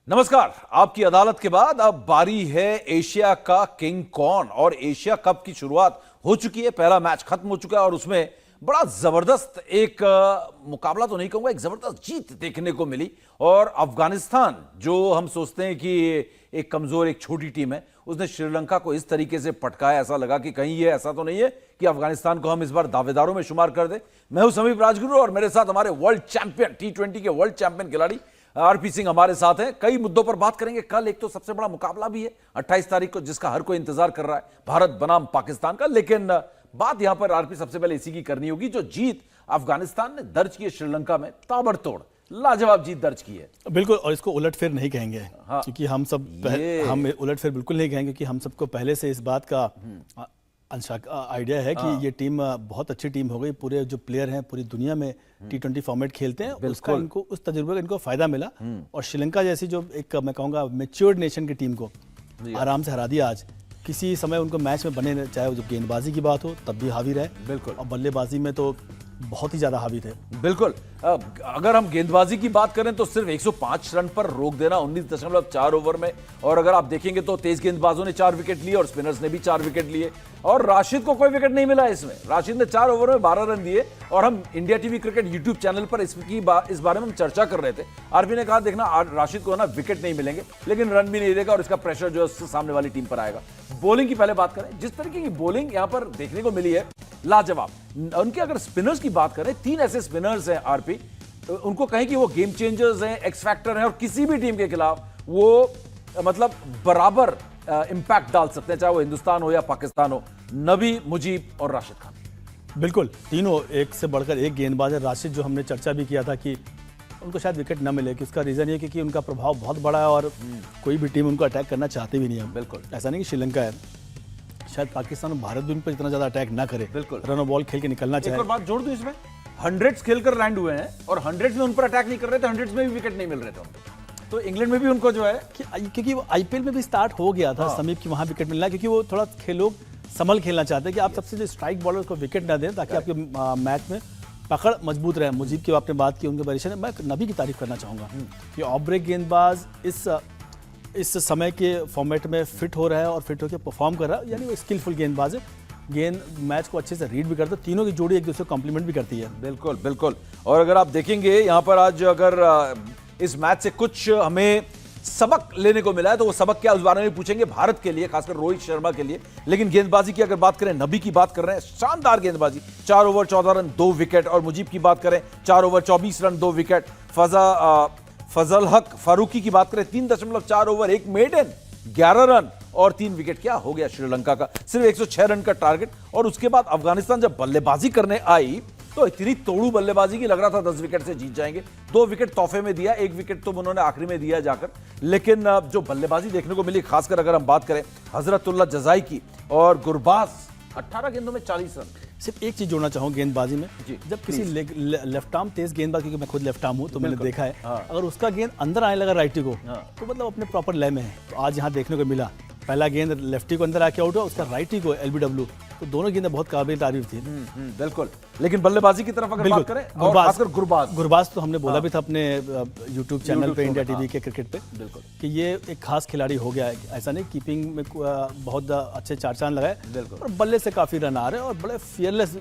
नमस्कार। आपकी अदालत के बाद अब बारी है एशिया का किंग कौन। और एशिया कप की शुरुआत हो चुकी है, पहला मैच खत्म हो चुका है और उसमें बड़ा जबरदस्त एक मुकाबला तो नहीं कहूंगा, एक जबरदस्त जीत देखने को मिली। और अफगानिस्तान, जो हम सोचते हैं कि एक कमजोर एक छोटी टीम है, उसने श्रीलंका को इस तरीके से पटकाया, ऐसा लगा कि कहीं ये ऐसा तो नहीं है कि अफगानिस्तान को हम इस बार दावेदारों में शुमार कर दे। मैं हूं समीप राजगुरु और मेरे साथ हमारे वर्ल्ड चैंपियन, T20 के वर्ल्ड चैंपियन खिलाड़ी आरपी सिंह हमारे साथ हैं। कई मुद्दों पर बात करेंगे। कल एक तो सबसे बड़ा मुकाबला भी है 28 तारीख को, जिसका हर कोई इंतजार कर रहा है, भारत बनाम पाकिस्तान का। लेकिन बात यहां पर आरपी सबसे पहले इसी की करनी होगी, जो जीत अफगानिस्तान ने दर्ज की है श्रीलंका में, ताबड़तोड़ लाजवाब जीत दर्ज की है। बिल्कुल, और इसको उलटफेर नहीं कहेंगे। हाँ, क्योंकि हम उलटफेर बिल्कुल नहीं कहेंगे, क्योंकि हम सबको पहले से इस बात का आइडिया है कि ये टीम बहुत अच्छी टीम हो गई। पूरे जो प्लेयर हैं पूरी दुनिया में T20 फॉर्मेट खेलते हैं, उसका इनको उस तजुर्बे का इनको फायदा मिला। और श्रीलंका जैसी जो एक मैं कहूँगा मैच्योर्ड नेशन की टीम को आराम से हरा दिया आज। किसी समय उनको मैच में बने, चाहे वो जब गेंदबाजी की बात हो तब भी हावी रहे, बिल्कुल, और बल्लेबाजी में तो बहुत ही ज्यादा हावी थे। बिल्कुल। अगर हम गेंदबाजी की बात करें तो सिर्फ 105 रन पर रोक देना 19.4 ओवर में। और अगर आप देखेंगे तो तेज गेंदबाजों ने 4 विकेट लिए और स्पिनर्स ने भी 4 विकेट लिए। और राशिद को कोई विकेट नहीं मिला इसमें। राशिद ने 4 ओवर में 12 रन दिए। और हम India TV cricket YouTube channel पर इस बारे में हम चर्चा कर रहे थे। आरबी ने कहा देखना राशिद को ना विकेट नहीं मिलेंगे, लेकिन रन भी नहीं देगा और इसका प्रेशर जो है सामने वाली टीम पर आएगा। बॉलिंग की पहले बात करें, जिस तरीके की बॉलिंग यहां पर देखने को मिली है, लाजवाब। उनके अगर स्पिनर्स की बात करें, 3 ऐसे स्पिनर्स हैं आरपी, उनको कहें कि वो गेम चेंजर्स हैं, एक्स फैक्टर हैं, और किसी भी टीम के खिलाफ वो मतलब बराबर इंपैक्ट डाल सकते हैं, चाहे वो हिंदुस्तान हो या पाकिस्तान हो। नबी, मुजीब और राशिद खान। बिल्कुल, तीनों एक से बढ़कर एक गेंदबाज है। राशिद, जो हमने चर्चा भी किया था कि उनको शायद विकेट न मिले, कि उसका रीजन ये कि उनका प्रभाव बहुत बड़ा है और कोई भी टीम उनको अटैक करना चाहती भी नहीं है। बिल्कुल, ऐसा नहीं कि श्रीलंका है, शायद पाकिस्तान और भारत भी उन पर इतना ज्यादा अटैक ना करे, बिल्कुल, रन और बॉल खेल के निकलना चाहिए। एक और बात जोड़ दूं इसमें, 100 खेलकर लैंड हुए हैं और 100 में उन पर अटैक नहीं कर रहे थे, 100 में भी विकेट नहीं मिल रहे थे उनको। तो इंग्लैंड में भी उनको जो है क्योंकि वो आईपीएल में भी स्टार्ट हो गया था समीप की, वहां विकेट मिलना, क्योंकि वो थोड़ा लोग संभल खेलना चाहते हैं कि आप सबसे जो स्ट्राइक बॉलर को विकेट ना दें, ताकि आपके मैच में पकड़ मजबूत रहे। मुजीब की आपने बात की, उनके परेशान है। मैं नबी की तारीफ करना चाहूंगा कि ऑफ ब्रेक गेंदबाज इस समय के फॉर्मेट में फिट हो रहा है और फिट होकर परफॉर्म कर रहा है, यानी वो स्किलफुल गेंदबाज है। गेंद मैच को अच्छे से रीड भी करता है, तीनों की जोड़ी एक दूसरे को कॉम्प्लीमेंट भी करती है। बिल्कुल बिल्कुल। और अगर आप देखेंगे यहाँ पर आज, अगर इस मैच से कुछ हमें सबक लेने को मिला है तो वो सबक क्या, उस बारे में पूछेंगे भारत के लिए, खासकर रोहित शर्मा के लिए। लेकिन गेंदबाजी की अगर बात करें, नबी की बात कर रहे हैं, शानदार गेंदबाजी, 4 ओवर 14 रन 2 विकेट। और मुजीब की बात करें, 4 ओवर 24 रन 2 विकेट। फजल हक फारूकी की बात करें, 3.4 ओवर 1 मेडन 11 रन और 3 विकेट। क्या हो गया श्रीलंका का, सिर्फ 106 रन का टारगेट। और उसके बाद अफगानिस्तान जब बल्लेबाजी करने आई तो इतनी तोड़ू बल्लेबाजी की लग रहा था 10 विकेट से जीत जाएंगे। 2 विकेट तोहफे में दिया, 1 विकेट तो उन्होंने आखिरी में दिया जाकर। लेकिन जो बल्लेबाजी देखने को मिली, खासकर अगर हम बात करें हजरतुल्लाह जजाई की और गुरबाज, 18 गेंदों में 40 रन। सिर्फ एक चीज जोड़ना चाहूँ गेंदबाजी में, जब किसी लेफ्ट आर्म तेज गेंदबाज, क्योंकि मैं खुद लेफ्ट आर्म हूँ तो मैंने देखा है, अगर उसका गेंद अंदर आने लगा राइटी को, तो मतलब अपने प्रॉपर लय में है। तो आज यहाँ देखने को मिला, पहला गेंद लेफ्टी को अंदर आके आउट हुआ, उसका राइटी को LBW, तो दोनों गेंदें बहुत काबिल तारीफ थी। बिल्कुल। लेकिन बल्लेबाजी की तरफ अगर बात करें, गुरबाज तो हमने बोला भी था अपने यूट्यूब चैनल पे, इंडिया टीवी के क्रिकेट पे, बिल्कुल, कि ये एक खास खिलाड़ी हो गया है। ऐसा नहीं, कीपिंग में बहुत अच्छे 4 चांद लगाए, और बल्ले से काफी रन आ रहे हैं और बड़े फियरलेस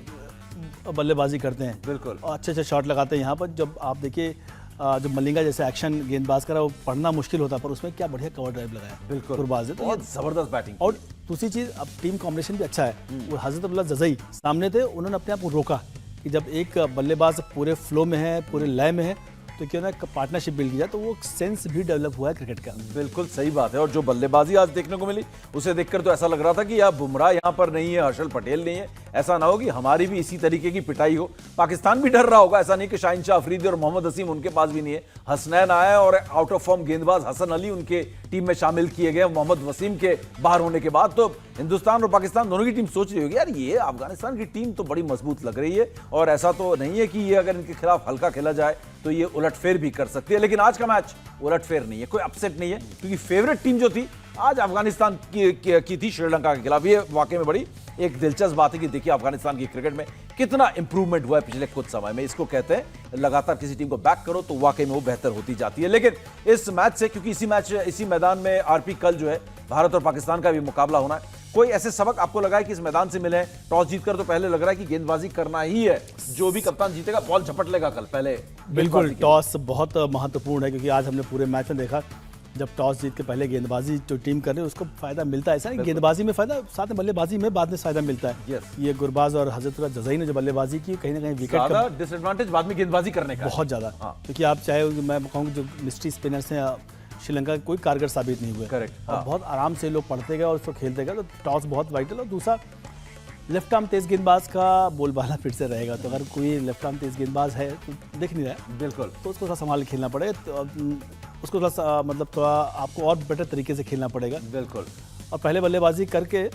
बल्लेबाजी करते हैं, बिल्कुल, और अच्छे शॉट लगाते हैं। यहाँ पर जब आप देखिए, जब मलिंगा जैसे एक्शन गेंदबाज करा, वो पढ़ना मुश्किल होता, पर उसमें क्या बढ़िया कवर ड्राइव लगाया, बिल्कुल, गुरबाज है, तो बहुत जबरदस्त बैटिंग। और दूसरी चीज, अब टीम कॉम्बिनेशन भी अच्छा है। वो हजरतुल्लाह जज़ई सामने थे, उन्होंने अपने आप को रोका कि जब एक बल्लेबाज पूरे फ्लो में है, पूरे लय में है, तो क्यों ना पार्टनरशिप बिल्ड की जाए, तो वो सेंस भी डेवलप हुआ है क्रिकेट का। बिल्कुल सही बात है। और जो बल्लेबाजी आज देखने को मिली, उसे देखकर तो ऐसा लग रहा था कि यार बुमराह यहाँ पर नहीं है, हर्षल पटेल नहीं है, ऐसा ना हो कि हमारी भी इसी तरीके की पिटाई हो। पाकिस्तान भी डर रहा होगा, ऐसा नहीं कि शाहिन शाह अफरीदी और मोहम्मद हसीम उनके पास भी नहीं है। हसनैन आया और आउट ऑफ फॉर्म गेंदबाज हसन अली उनके टीम में शामिल किए गए मोहम्मद वसीम के बाहर होने के बाद। तो हिंदुस्तान और पाकिस्तान दोनों की टीम सोच रही होगी, यार ये अफगानिस्तान की टीम तो बड़ी मजबूत लग रही है, और ऐसा तो नहीं है कि ये अगर इनके खिलाफ हल्का खेला जाए तो ये उलटफेर भी कर सकती है। लेकिन आज का मैच उलटफेर नहीं है, कोई अपसेट नहीं है, क्योंकि फेवरेट टीम जो थी आज अफगानिस्तान की थी श्रीलंका के खिलाफ। ये वाकई में बड़ी एक दिलचस्प बात है कि देखिए अफगानिस्तान की क्रिकेट में कितना इंप्रूवमेंट हुआ है पिछले कुछ समय में। इसको कहते हैं लगातार किसी टीम को बैक करो तो वाकई में वो बेहतर होती जाती है। लेकिन इस मैच से, क्योंकि इसी मैदान में आरपी कल जो है भारत और पाकिस्तान का भी मुकाबला होना है, कोई ऐसे सबक आपको लगा है कि इस मैदान से मिले? टॉस जीतकर तो पहले लग रहा है कि गेंदबाजी करना ही है, जो भी कप्तान जीतेगा बॉल झपट लेगा कल पहले। बिल्कुल, टॉस बहुत महत्वपूर्ण है, क्योंकि आज हमने पूरे मैच में देखा जब टॉस जीत के पहले गेंदबाजी जो टीम कर रही है उसको फायदा मिलता है। ऐसा नहीं गेंदबाजी में फायदा, साथ में बल्लेबाजी में बाद में फायदा मिलता है। ये गुरबाज और हजरतुल्लाह जज़ई ने जो बल्लेबाजी की, कहीं ना कहीं विकेट का डिसएडवांटेज बाद में गेंदबाजी करने का बहुत ज्यादा, क्योंकि आप चाहे मैं कहूँ जो मिस्ट्री स्पिनर्स हैं श्रीलंका के कोई कारगर साबित नहीं हुए। करेक्ट। और बहुत आराम से लोग पढ़ते गए और उसको खेलते गए, तो टॉस बहुत वाइटल। और दूसरा, लेफ्ट आर्म तेज गेंदबाज का बोलबाला फिर से रहेगा, तो अगर कोई लेफ्ट आर्म तेज गेंदबाज है तो दिख नहीं रहा है, बिल्कुल, तो उसको थोड़ा संभाल के खेलना पड़ेगा। तो उसको थोड़ा मतलब थोड़ा आपको और बेटर तरीके से खेलना पड़ेगा, बिल्कुल। और पहले बल्लेबाजी करके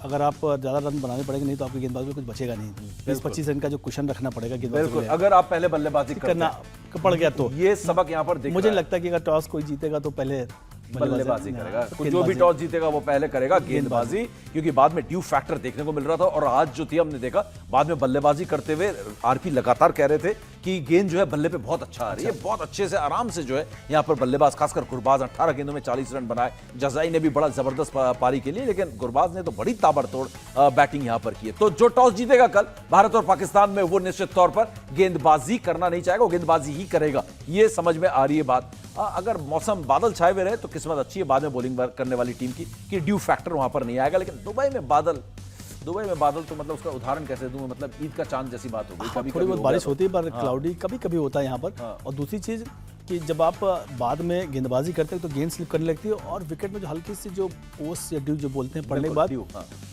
अगर आप ज़्यादा रन बनाने पड़ेंगे, नहीं तो आपकी गेंदबाजी में कुछ बचेगा नहीं। 20-25 रन का जो कुशन रखना पड़ेगा गेंदबाजी, बिल्कुल, अगर आप पहले बल्लेबाजी करना पड़ गया तो ये सबक यहाँ पर मुझे लगता है कि अगर टॉस कोई जीतेगा तो पहले बल्लेबाजी करेगा। जो भी टॉस जीतेगा वो पहले करेगा गेंदबाजी, क्योंकि बाद में ड्यू फैक्टर देखने को मिल रहा था। और आज जो थी हमने देखा बाद में बल्लेबाजी करते हुए आरपी लगातार कह रहे थे कि गेंद जो है बल्ले पे बहुत अच्छा आ रही है, बहुत अच्छे से आराम से जो है यहाँ पर बल्लेबाज, खासकर गुरबाज 18 गेंदों में 40 रन बनाए। जज़ाई ने भी बड़ा जबरदस्त पारी के लिए, लेकिन गुरबाज ने तो बड़ी ताबड़तोड़ बैटिंग यहाँ पर की है। तो जो टॉस जीतेगा कल भारत और पाकिस्तान में, वो निश्चित तौर पर गेंदबाजी करना नहीं चाहेगा, वो गेंदबाजी ही करेगा, ये समझ में आ रही है बात। अगर मौसम बादल छाए हुए रहे तो किस्मत अच्छी है बाद में बॉलिंग करने वाली टीम की कि ड्यू फैक्टर वहां पर नहीं आएगा। लेकिन दुबई में बादल तो मतलब उसका उदाहरण कैसे दूं, मतलब ईद का चांद जैसी बात हो गई। कभी थोड़ी बहुत बारिश होती है पर क्लाउडी कभी कभी होता है यहाँ पर। और दूसरी चीज कि जब आप बाद में गेंदबाजी करते हैं तो गेंद स्लिप करने लगती है, और विकेट में जो हल्की सी जो पोस्ट या ड्यू जो बोलते हैं पड़ने के बाद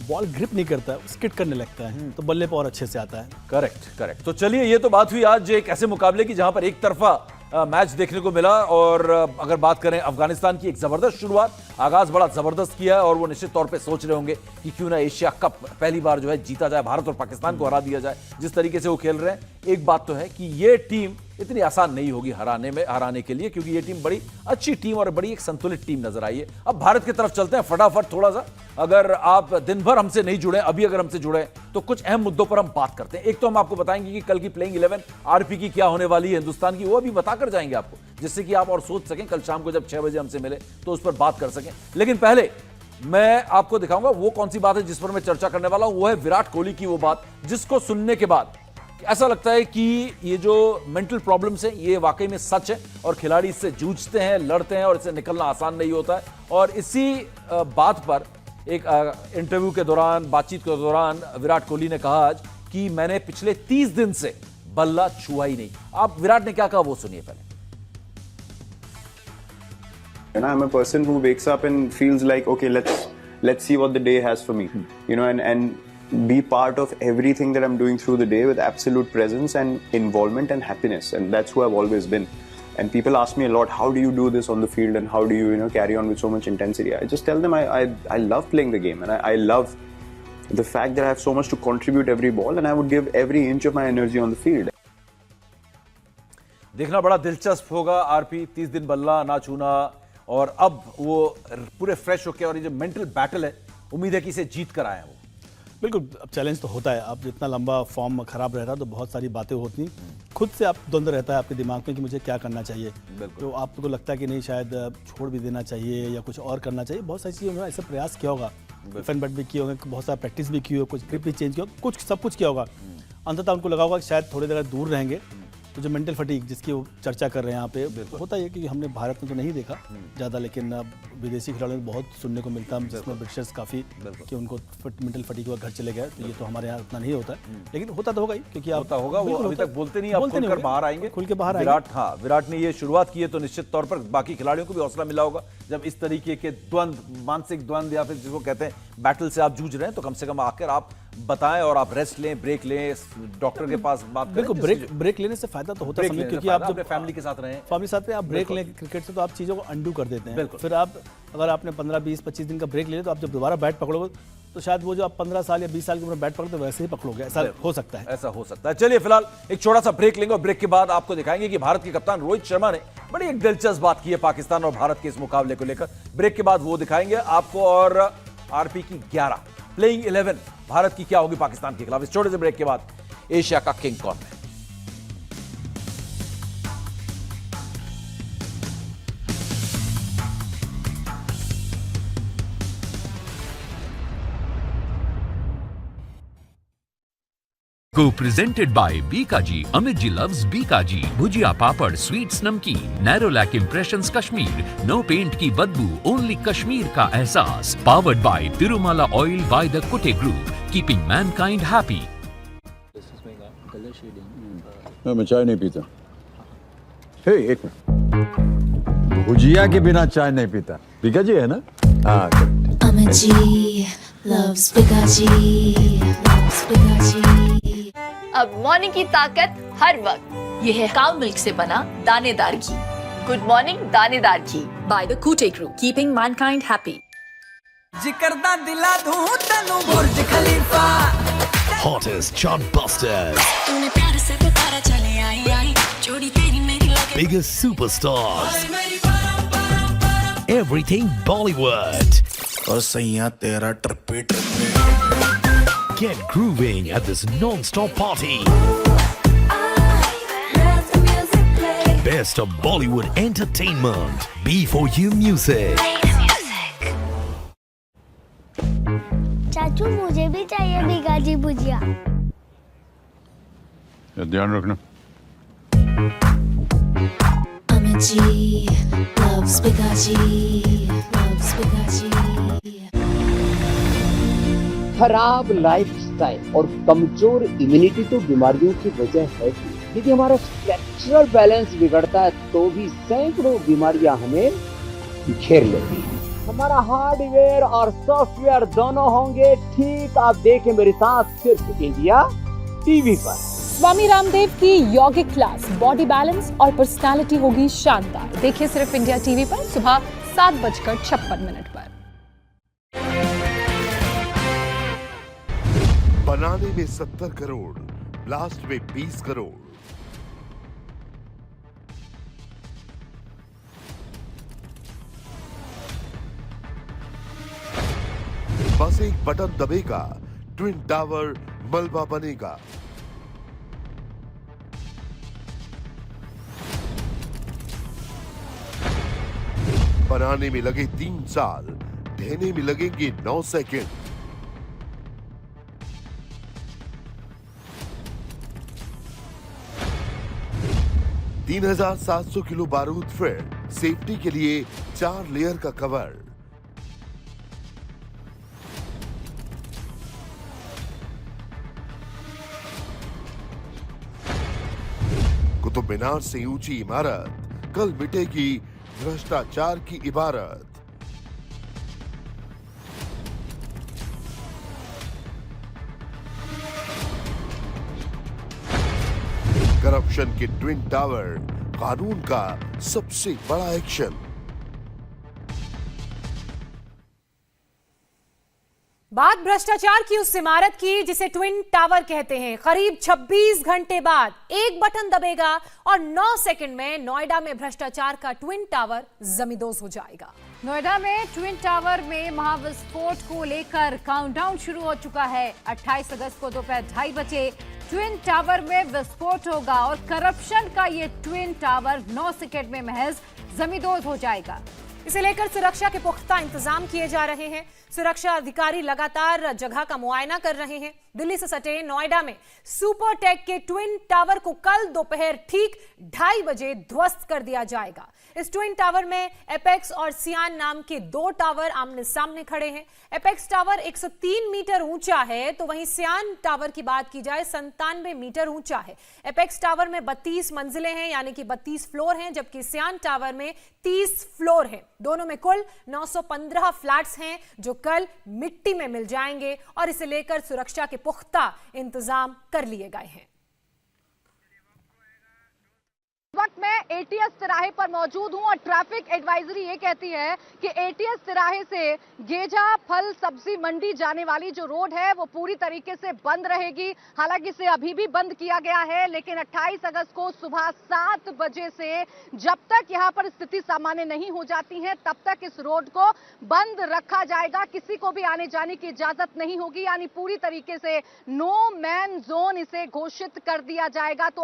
बॉल ग्रिप नहीं करता है, स्किड करने लगता है, तो बल्ले पर और अच्छे से आता है। करेक्ट। तो चलिए, ये तो बात हुई आज एक ऐसे मुकाबले की जहां पर एक तरफा मैच देखने को मिला। और अगर बात करें अफगानिस्तान की, एक जबरदस्त शुरुआत, आगाज बड़ा जबरदस्त किया और वो निश्चित तौर पे सोच रहे होंगे कि क्यों ना एशिया कप पहली बार जो है जीता जाए, भारत और पाकिस्तान को हरा दिया जाए। जिस तरीके से वो खेल रहे हैं, एक बात तो है कि ये टीम इतनी आसान नहीं होगी हराने के लिए, क्योंकि ये टीम बड़ी अच्छी टीम और बड़ी एक संतुलित टीम नजर आई है। अब भारत की तरफ चलते हैं फटाफट थोड़ा सा। अगर आप दिन भर हमसे नहीं जुड़े, अभी अगर हमसे जुड़े तो कुछ अहम मुद्दों पर हम बात करते हैं। एक तो हम आपको बताएंगे कि कल की प्लेइंग 11 आरपी की क्या होने वाली है हिंदुस्तान की, वो अभी बताकर जाएंगे आपको, जिससे कि आप और सोच सकें, कल शाम को जब 6 बजे हमसे मिले तो उस पर बात कर सकें। लेकिन पहले मैं आपको दिखाऊंगा वो कौन सी बात है जिस पर मैं चर्चा करने वाला हूं। वो है विराट कोहली की वो बात जिसको सुनने के बाद ऐसा लगता है कि ये जो मेंटल प्रॉब्लम्स हैं ये वाकई में सच है, और खिलाड़ी इससे जूझते हैं, लड़ते हैं, और इससे निकलना आसान नहीं होता है। और इसी बात पर एक इंटरव्यू के दौरान, बातचीत के दौरान विराट कोहली ने कहा आज कि मैंने पिछले 30 दिन से बल्ला छुआ ही नहीं। आप विराट ने क्या कहा वो सुनिए पहले। And I'm a person who wakes up and feels like, okay, let's see what the day has for me, you know, and be part of everything that I'm doing through the day with absolute presence and involvement and happiness, and that's who I've always been. And people ask me a lot, how do you do this on the field, and how do you carry on with so much intensity? I just tell them I love playing the game, and I love the fact that I have so much to contribute every ball, and I would give every inch of my energy on the field. देखना बड़ा दिलचस्प होगा RP 30 दिन बल्ला ना छूना, और अब वो पूरे फ्रेश होकर, और ये जो मेंटल बैटल है उम्मीद है कि इसे जीत कर आए हैं वो। बिल्कुल, अब चैलेंज तो होता है। आप जितना लंबा फॉर्म खराब रहता है तो बहुत सारी बातें होती, खुद से आप द्वंद्व रहता है आपके दिमाग में कि मुझे क्या करना चाहिए। तो आपको लगता है कि नहीं, शायद छोड़ भी देना चाहिए या कुछ और करना चाहिए। बहुत सारी चीज़ें उन्होंने ऐसा प्रयास किया होगा, फन बट भी किए होंगे, बहुत सारा प्रैक्टिस भी की हो, कुछ ग्रिप भी चेंज किया, कुछ सब कुछ किया होगा। अंततः उनको लगा होगा कि शायद थोड़ी देर दूर रहेंगे तो जो मेंटल फटीग जिसकी वो चर्चा कर रहे हैं यहाँ पे होता है कि हमने भारत में तो नहीं देखा ज़्यादा, लेकिन विदेशी खिलाड़ियों में बहुत सुनने को मिलता है, जिसमें ब्रिटिशर्स काफ़ी कि उनको मेंटल फटीग हुआ, घर चले गए। तो ये तो हमारे यहाँ उतना नहीं होता है, लेकिन होता तो होगा ही, क्योंकि होता होगा। वो अभी तक बोलते नहीं, आप खुलकर बाहर आएंगे, खुल के बाहर आएंगे। विराट ने ये शुरुआत की है तो निश्चित तौर पर बाकी खिलाड़ियों को भी हौसला मिला होगा। जब इस तरीके के द्वंद्व, मानसिक द्वंद्व या फिर जिसको कहते हैं बैटल से आप जूझ रहे हैं, तो कम से कम आकर आप बताएं और आप रेस्ट लें, ब्रेक लें, डॉक्टर के पास बात करें। बिल्कुल, ब्रेक लेने से फायदा तो होता है, क्योंकि आप जब फैमिली के साथ रहें, फैमिली साथ में आप ब्रेक लें क्रिकेट से तो आप चीज़ों को अंडू कर देते हैं। फिर आप अगर आपने 15, 20, 25 दिन का ब्रेक ले लिया तो आप जब दोबारा बैट पकड़ोगे तो शायद वो जो आप 15 साल या 20 साल की उम्र बैट पकड़ते वैसे ही पकड़ोगे, ऐसा हो सकता है। ऐसा हो सकता है। चलिए फिलहाल एक छोटा सा ब्रेक लेंगे और ब्रेक के बाद आपको दिखाएंगे कि भारत के कप्तान रोहित शर्मा ने बड़ी एक दिलचस्प बात की है पाकिस्तान और भारत के इस मुकाबले को लेकर। ब्रेक के बाद वो दिखाएंगे आपको, और आरपी की 11 प्लेइंग 11 भारत की क्या होगी पाकिस्तान के खिलाफ। इस छोटे से ब्रेक के बाद एशिया का किंग कौन है। Co-presented by Bikaji. Amit ji loves Bikaji. Bhujia papad, sweets namkeen. Narolac Impressions Kashmir. No paint की बदबू, only कश्मीर का एहसास. Powered by Tirumala Oil by the Kutte Group. Keeping mankind happy. मैं चाय नहीं पीता। हे एक मिनट, भुजिया के बिना चाय नहीं पीता। पिकाजी है ना? हाँ। Amit ji loves Bikaji. Loves Bikaji. अब मॉर्निंग की ताकत हर वक्त, ये है काउ मिल्क से बना दानेदार घी। गुड मॉर्निंग दानेदार घी बाय द कूटे ग्रुप, कीपिंग मैनकाइंड हैप्पी। जिकरदा दिला दूं तनु बुर्ज खलीफा, Hottest chartbusters, तूने प्यार से पुकारा चले आई आई, जोड़ी तेरी मेरी लगे। biggest superstars, everything Bollywood. और सैया तेरा ट्रिपे Get grooving at this non-stop party. Best of Bollywood entertainment. B4U Music. चाचू मुझे भी चाहिए बिकाजी भुजिया। ध्यान रखना। Amit ji loves Bikaji. Loves Bikaji. खराब लाइफस्टाइल और कमजोर इम्यूनिटी तो बीमारियों की वजह है ही। यदि हमारा स्ट्रक्चरल बैलेंस बिगड़ता है तो भी सैकड़ों बीमारियां हमें घेर लेती हैं। हमारा हार्डवेयर और सॉफ्टवेयर दोनों होंगे ठीक, आप देखें मेरे साथ सिर्फ इंडिया टीवी पर। स्वामी रामदेव की यौगिक क्लास, बॉडी बैलेंस और पर्सनालिटी होगी शानदार। देखिए सिर्फ इंडिया टीवी पर सुबह 7:56 पर। बनाने में 70 करोड़, ब्लास्ट में 20 करोड़। बस एक बटन दबेगा, ट्विन टावर मलबा बनेगा। बनाने में लगे 3 साल, ढहने में लगेंगे 9 सेकंड। तीन 3700 किलो बारूद फिट, सेफ्टी के लिए 4 लेयर का कवर। कुतुब मीनार से ऊंची इमारत, कल मिटेगी भ्रष्टाचार की इबारत। करप्शन के ट्विन टावर, कानून का सबसे बड़ा एक्शन। बात भ्रष्टाचार की उस इमारत की जिसे ट्विन टावर कहते हैं। करीब 26 घंटे बाद एक बटन दबेगा और 9 सेकंड में नोएडा में भ्रष्टाचार का ट्विन टावर जमींदोज हो जाएगा। नोएडा में ट्विन टावर में महाविस्फोट को लेकर काउंटडाउन शुरू हो चुका है। 28 अगस्त को दोपहर 2:30 बजे ट्विन टावर में विस्फोट होगा और करप्शन का ये ट्विन टावर 9 सेकंड में महज जमींदोज हो जाएगा। इसे लेकर सुरक्षा के पुख्ता इंतजाम किए जा रहे हैं। सुरक्षा अधिकारी लगातार जगह का मुआयना कर रहे हैं। दिल्ली से सटे नोएडा में सुपरटेक के ट्विन टावर को कल दोपहर ठीक 2:30 बजे ध्वस्त कर दिया जाएगा। इस ट्विन टावर में एपेक्स और सियान नाम के 2 टावर आमने सामने खड़े हैं। एपेक्स टावर 103 मीटर ऊंचा है, तो वहीं सियान टावर की बात की जाए 97 मीटर ऊंचा है। एपेक्स टावर में 32 मंजिलें हैं, यानी कि 32 फ्लोर हैं, जबकि सियान टावर में 30 फ्लोर हैं। दोनों में कुल 915 फ्लैट्स हैं जो कल मिट्टी में मिल जाएंगे और इसे लेकर सुरक्षा के पुख्ता इंतजाम कर लिए गए हैं। वक्त मैं एटीएस तिराहे पर मौजूद हूं और ट्रैफिक एडवाइजरी ये कहती है कि एटीएस तिराहे से गेजा फल सब्जी मंडी जाने वाली जो रोड है वो पूरी तरीके से बंद रहेगी। हालांकि इसे अभी भी बंद किया गया है, लेकिन 28 अगस्त को सुबह 7 बजे से जब तक यहां पर स्थिति सामान्य नहीं हो जाती है तब तक इस रोड को बंद रखा जाएगा। किसी को भी आने जाने की इजाजत नहीं होगी, यानी पूरी तरीके से नो मैन जोन इसे घोषित कर दिया जाएगा। तो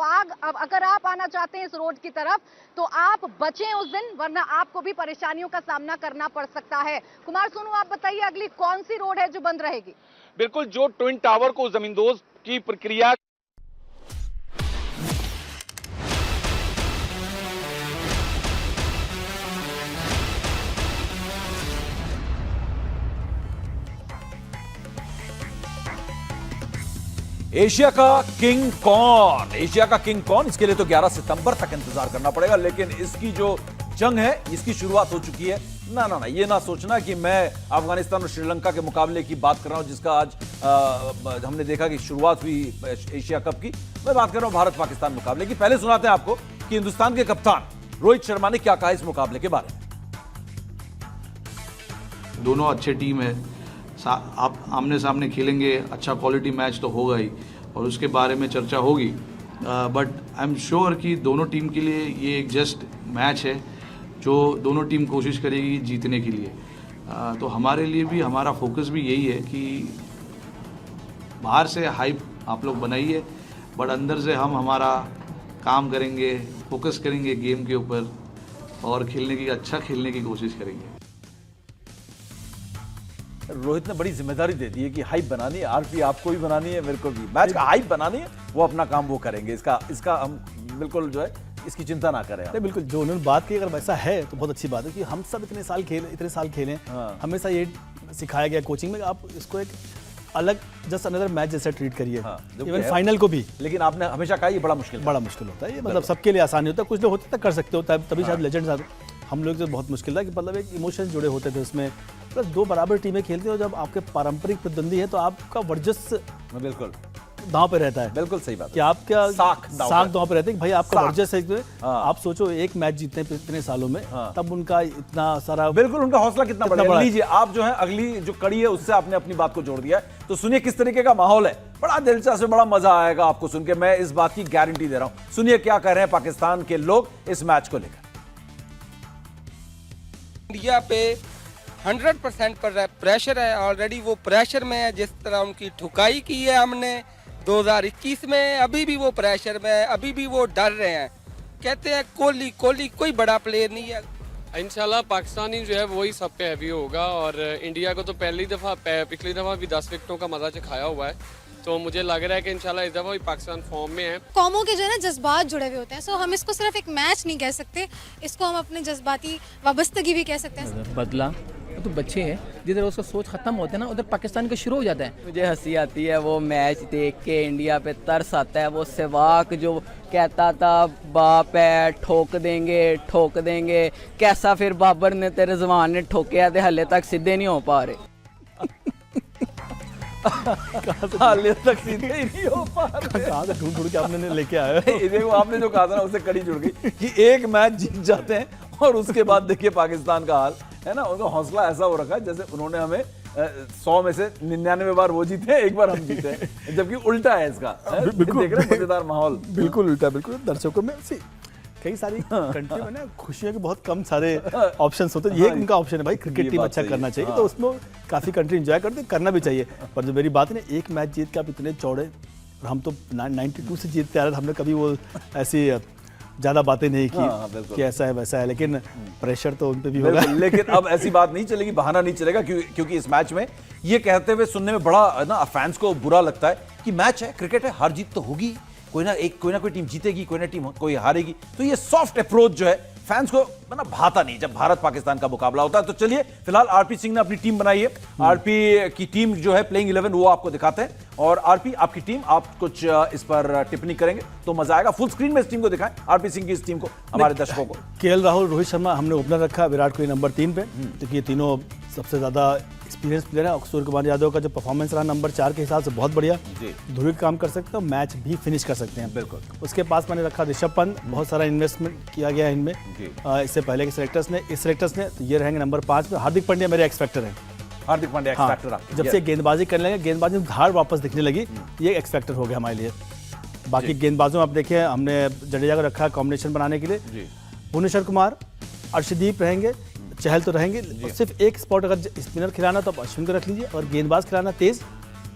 अगर आप आना चाहते हैं इस रोड की तरफ तो आप बचें उस दिन, वरना आपको भी परेशानियों का सामना करना पड़ सकता है। कुमार सोनू, आप बताइए अगली कौन सी रोड है जो बंद रहेगी? बिल्कुल, जो ट्विन टावर को जमींदोज की प्रक्रिया एशिया का किंग कौन, एशिया का किंग कौन, इसके लिए तो 11 सितंबर तक इंतजार करना पड़ेगा। लेकिन इसकी जो जंग है इसकी शुरुआत हो चुकी है। ना ना ना, ये ना सोचना कि मैं अफगानिस्तान और श्रीलंका के मुकाबले की बात कर रहा हूं जिसका आज हमने देखा कि शुरुआत हुई एशिया कप की। मैं बात कर रहा हूं भारत पाकिस्तान मुकाबले की। पहले सुनाते हैं आपको कि हिंदुस्तान के कप्तान रोहित शर्मा ने क्या कहा इस मुकाबले के बारे में। दोनों अच्छे टीम है, आप आमने सामने खेलेंगे, अच्छा क्वालिटी मैच तो होगा ही और उसके बारे में चर्चा होगी। बट आई एम श्योर कि दोनों टीम के लिए ये एक जस्ट मैच है जो दोनों टीम कोशिश करेगी जीतने के लिए। तो हमारे लिए भी हमारा फोकस भी यही है कि बाहर से हाइप आप लोग बनाइए, बट अंदर से हम हमारा काम करेंगे, फोकस करेंगे गेम के ऊपर और अच्छा खेलने की कोशिश करेंगे। रोहित ने बड़ी जिम्मेदारी दे दी है कि हाइप बनानी है, आरपी आपको भी बनानी है, मेरे को भी मैच का हाइप बनानी है, वो अपना काम वो करेंगे। इसका हम बिल्कुल जो है इसकी चिंता ना करें। नहीं, बिल्कुल जो उन्होंने बात की अगर वैसा है तो बहुत अच्छी बात है कि हम सब इतने साल खेले हमेशा ये सिखाया गया कोचिंग में आप इसको एक अलग जस्ट अनदर मैच जैसा ट्रीट करिए, इवन फाइनल को भी। लेकिन आपने हमेशा कहा ये बड़ा मुश्किल होता है, ये मतलब सबके लिए आसानी होता है। कुछ लोग होते तक कर सकते होता है, तभी शायद लेजेंड्स आते। हम लोग तो बहुत मुश्किल था कि मतलब एक इमोशंस जुड़े होते थे उसमें, प्लस दो बराबर टीमें खेलती हैं और जब आपके पारंपरिक प्रतिद्वंदी है तो आपका वर्चस्व बिल्कुल दांव पे रहता है। बिल्कुल सही बात कि आपका साख दांव पे रहता है कि भाई आपका वर्चस्व है। आप सोचो एक मैच जीतने इतने सालों में, तब उनका इतना सारा बिल्कुल उनका हौसला कितना बड़ा। लीजिए आप जो है अगली जो कड़ी है उससे आपने अपनी बात को जोड़ दिया है, तो सुनिए किस तरीके का माहौल है। बड़ा दिलचस्प, बड़ा मजा आएगा आपको सुन के, मैं इस बात की गारंटी दे रहा हूं। सुनिए क्या कह रहे हैं पाकिस्तान के लोग इस मैच को लेकर। इंडिया पे 100% पर प्रेशर है, ऑलरेडी वो प्रेशर में है। जिस तरह उनकी ठुकाई की है हमने 2021 में, अभी भी वो प्रेशर में है, अभी भी वो डर रहे हैं। कहते हैं कोहली कोई बड़ा प्लेयर नहीं है। इंशाल्लाह पाकिस्तानी जो है वही सब पे हैवी होगा और इंडिया को तो पिछली दफ़ा भी 10 विकेटों का मजा चखाया हुआ है, तो मुझे लग रहा है कि इंशाल्लाह इस दफ़ा भी पाकिस्तान फॉर्म में है। कौमों के जो है ना जज्बात जुड़े हुए होते हैं, सो हम इसको सिर्फ एक मैच नहीं कह सकते, इसको हम अपने जज्बाती वाबस्तगी भी कह सकते हैं। बदला तो बच्चे हैं, जिधर उसका सोच खत्म होता है ना उधर पाकिस्तान का शुरू हो जाता है। मुझे हंसी आती है वो मैच देख के, इंडिया पे तरस आता है। वो सहवाग जो कहता था बाप है ठोक देंगे, कैसा फिर बाबर ने तेरे जवान ने ठोके थे, हले तक सीधे नहीं हो पा रहे। हाले तक सीधे ही नहीं हो पा रहे। कहाँ से ढूंढ के आपने लेके आए। देखो आपने जो कहा था ना उससे कड़ी जुड़ गई कि एक मैच जीत जाते हैं और उसके बाद देखिए पाकिस्तान का हाल है ना। उनका हौसला ऐसा हो रखा है जैसे उन्होंने हमें 100 में से 99 बार वो जीते हैं, एक बार हम जीते हैं, जबकि उल्टा है इसका। देख रहे हैं मजेदार माहौल, बिल्कुल उल्टा। बिल्कुल दर्शकों में कई सारी कंट्री में ना खुशियों के बहुत कम सारे ऑप्शंस होते हैं, ये उनका ऑप्शन है भाई क्रिकेट टीम अच्छा करना चाहिए, तो उसमें काफी कंट्री एंजॉय करते, करना भी चाहिए। पर जो मेरी बात है ना, एक मैच जीत के आप इतने चौड़े, हम तो 92 से जीतते आ रहे, हमने कभी वो ऐसी ज्यादा बातें नहीं की कि ऐसा है वैसा है, लेकिन प्रेशर तो उन पे भी होगा। लेकिन अब ऐसी बात नहीं चलेगी, बहाना नहीं चलेगा, क्योंकि इस मैच में ये कहते हुए सुनने में बड़ा ना फैंस को बुरा लगता है कि मैच है, क्रिकेट है, हार जीत तो होगी, कोई ना कोई टीम जीतेगी, कोई हारेगी। तो ये सॉफ्ट अप्रोच जो है फैंस को ना भाता नहीं जब भारत पाकिस्तान का मुकाबला होता है। तो चलिए फिलहाल आरपी सिंह ने अपनी टीम बनाई है, आरपी की टीम जो है प्लेइंग 11 वो आपको दिखाते हैं। और आरपी आपकी टीम, आप कुछ इस पर टिप्पणी करेंगे तो मजा आएगा। फुल स्क्रीन में इस टीम को दिखाएं, आरपी सिंह की इस टीम को हमारे दर्शकों को। केएल राहुल, रोहित शर्मा हमने ओपनर रखा, विराट कोहली नंबर 3 पे, क्योंकि ये तीनों सबसे ज्यादा एक्सपीरियंस प्लेयर है। सूर्य कुमार यादव का जो परफॉर्मेंस रहा नंबर 4 के हिसाब से बहुत बढ़िया, ध्रुवी काम कर सकते हैं, मैच भी फिनिश कर सकते हैं। बिल्कुल। उसके पास मैंने रखा ऋषभ पंत, बहुत सारा इन्वेस्टमेंट किया गया है इनमें इससे पहले के सेलेक्टर्स ने, तो ये रहेंगे नंबर 5 पे। हार्दिक पांड्या मेरे एक्स फैक्टर है। हार्दिक पांड्या एक्स फैक्टर आपके, जब से गेंदबाजी करने लगे, गेंदबाजी में धार वापस दिखने लगी, ये एक्स फैक्टर हो गया हमारे लिए। बाकी गेंदबाजों में आप देखिए, हमने जडेजा को रखा कॉम्बिनेशन बनाने के लिए। भुवनेश्वर कुमार, अर्शदीप रहेंगे, चहल तो रहेंगे, और सिर्फ एक स्पॉट अगर स्पिनर खिलाना तो आप अश्विन को रख लीजिए, और गेंदबाज खिलाना तेज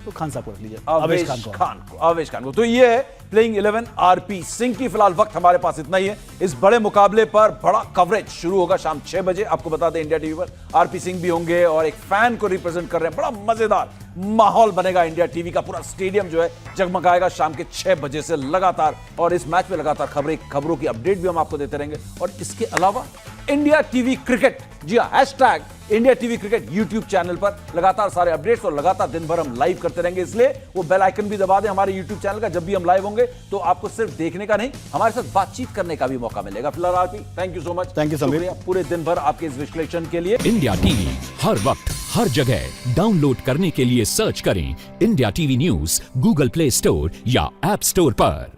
तो खान साहब को रख लीजिए, अवेश खान को। तो ये है प्लेइंग 11 आरपी सिंह की। फिलहाल वक्त हमारे पास इतना ही है। इस बड़े मुकाबले पर बड़ा कवरेज शुरू होगा शाम 6 बजे। आपको बता दें इंडिया टीवी पर आरपी सिंह भी होंगे और एक फैन को रिप्रेजेंट कर रहे हैं। बड़ा मजेदार माहौल बनेगा इंडिया टीवी का, पूरा स्टेडियम जो है जगमगाएगा शाम के 6 बजे से लगातार। और इस मैच में लगातार खबरों की अपडेट भी हम आपको देते रहेंगे। और इसके अलावा इंडिया टीवी क्रिकेट, जी हाँ, hashtag India TV cricket YouTube channel पर लगातार सारे अपडेट्स और लगातार दिन भर हम लाइव करते रहेंगे। इसलिए वो बेल आइकन भी दबा दें हमारे यूट्यूब चैनल का। जब भी हम लाइव होंगे तो आपको सिर्फ देखने का नहीं, हमारे साथ बातचीत करने का भी मौका मिलेगा। फिलहाल RP, thank you so much. Thank you Sameer, पूरे दिन भर आपके इस विश्लेषण के लिए। इंडिया टीवी हर वक्त हर जगह डाउनलोड करने के लिए सर्च करें India TV news Google play store या ऐप स्टोर पर।